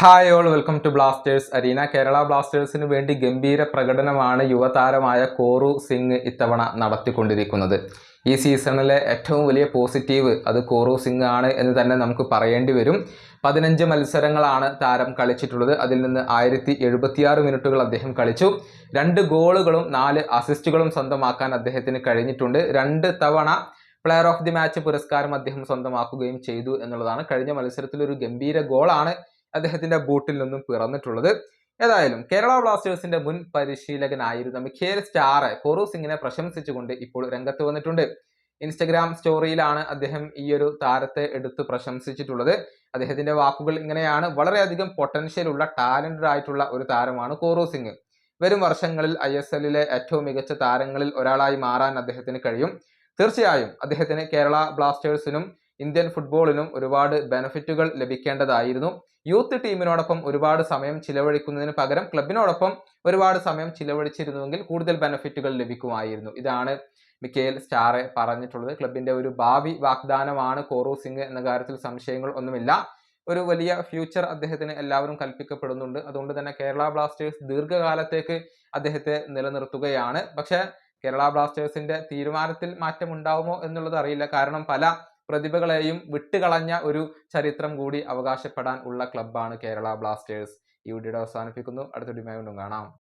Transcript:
Hi all welcome to Blasters Arena. Kerala ബ്ലാസ്റ്റേഴ്സിന് വേണ്ടി ഗംഭീര പ്രകടനമാണ് യുവതാരമായ കോറു സിംഗ് ഇത്തവണ നടത്തിക്കൊണ്ടിരിക്കുന്നത്. ഈ സീസണിലെ ഏറ്റവും വലിയ പോസിറ്റീവ് അത് കോറു സിംഗ് ആണ് എന്ന് തന്നെ നമുക്ക് പറയേണ്ടി വരും. 15 മത്സരങ്ങളാണ് താരം കളിച്ചിട്ടുള്ളത്. അതിൽ നിന്ന് 1076 മിനിറ്റുകൾ അദ്ദേഹം കളിച്ചു. 2 ഗോളുകളും 4 അസിസ്റ്റുകളും സ്വന്തമാക്കാൻ അദ്ദേഹത്തിന് കഴിഞ്ഞിട്ടുണ്ട്. 2 തവണ പ്ലെയർ ഓഫ് ദി മാച്ച് പുരസ്കാരം അദ്ദേഹം സ്വന്തമാക്കുകയും ചെയ്തു എന്നുള്ളതാണ്. കഴിഞ്ഞ മത്സരത്തിൽ ഒരു ഗംഭീര ഗോളാണ് അദ്ദേഹത്തിന്റെ ബൂട്ടിൽ നിന്നും പിറന്നിട്ടുള്ളത്. ഏതായാലും കേരള ബ്ലാസ്റ്റേഴ്സിന്റെ മുൻ പരിശീലകനായിരുന്ന മിഖേൽ സ്റ്റാറെ കോറു സിംഗിനെ പ്രശംസിച്ചുകൊണ്ട് ഇപ്പോൾ രംഗത്ത് വന്നിട്ടുണ്ട്. ഇൻസ്റ്റഗ്രാം സ്റ്റോറിയിലാണ് അദ്ദേഹം ഈ ഒരു താരത്തെ എടുത്ത് പ്രശംസിച്ചിട്ടുള്ളത്. അദ്ദേഹത്തിന്റെ വാക്കുകൾ ഇങ്ങനെയാണ്: വളരെയധികം പൊട്ടൻഷ്യൽ ഉള്ള ടാലന്റഡ് ആയിട്ടുള്ള ഒരു താരമാണ് കോറു സിംഗ്. വരും വർഷങ്ങളിൽ ISLലെ ഏറ്റവും മികച്ച താരങ്ങളിൽ ഒരാളായി മാറാൻ അദ്ദേഹത്തിന് കഴിയും. തീർച്ചയായും അദ്ദേഹത്തിന് കേരള ബ്ലാസ്റ്റേഴ്സിനും ഇന്ത്യൻ ഫുട്ബോളിനും ഒരുപാട് ബെനിഫിറ്റുകൾ ലഭിക്കേണ്ടതായിരുന്നു. യൂത്ത് ടീമിനോടൊപ്പം ഒരുപാട് സമയം ചിലവഴിക്കുന്നതിന് പകരം ക്ലബിനോടൊപ്പം ഒരുപാട് സമയം ചിലവഴിച്ചിരുന്നുവെങ്കിൽ കൂടുതൽ ബെനിഫിറ്റുകൾ ലഭിക്കുമായിരുന്നു. ഇതാണ് മിഖേൽ സ്റ്റാറെ പറഞ്ഞിട്ടുള്ളത്. ക്ലബിന്റെ ഒരു ഭാവി വാഗ്ദാനമാണ് കോറു സിംഗ് എന്ന കാര്യത്തിൽ സംശയങ്ങൾ ഒന്നുമില്ല. ഒരു വലിയ ഫ്യൂച്ചർ അദ്ദേഹത്തിന് എല്ലാവരും കൽപ്പിക്കപ്പെടുന്നുണ്ട്. അതുകൊണ്ട് തന്നെ കേരള ബ്ലാസ്റ്റേഴ്സ് ദീർഘകാലത്തേക്ക് അദ്ദേഹത്തെ നിലനിർത്തുകയാണ്. പക്ഷെ കേരള ബ്ലാസ്റ്റേഴ്സിന്റെ തീരുമാനത്തിൽ മാറ്റം ഉണ്ടാവുമോ എന്നുള്ളത് അറിയില്ല. കാരണം പല പ്രതിഭകളെയും വിട്ടുകളഞ്ഞ ഒരു ചരിത്രം കൂടി അവകാശപ്പെടാൻ ഉള്ള ക്ലബ്ബാണ് കേരള ബ്ലാസ്റ്റേഴ്സ്. ഈ വീഡിയോ അവസാനിപ്പിക്കുന്നു. അടുത്ത വീഡിയോയുമായി വീണ്ടും കാണാം.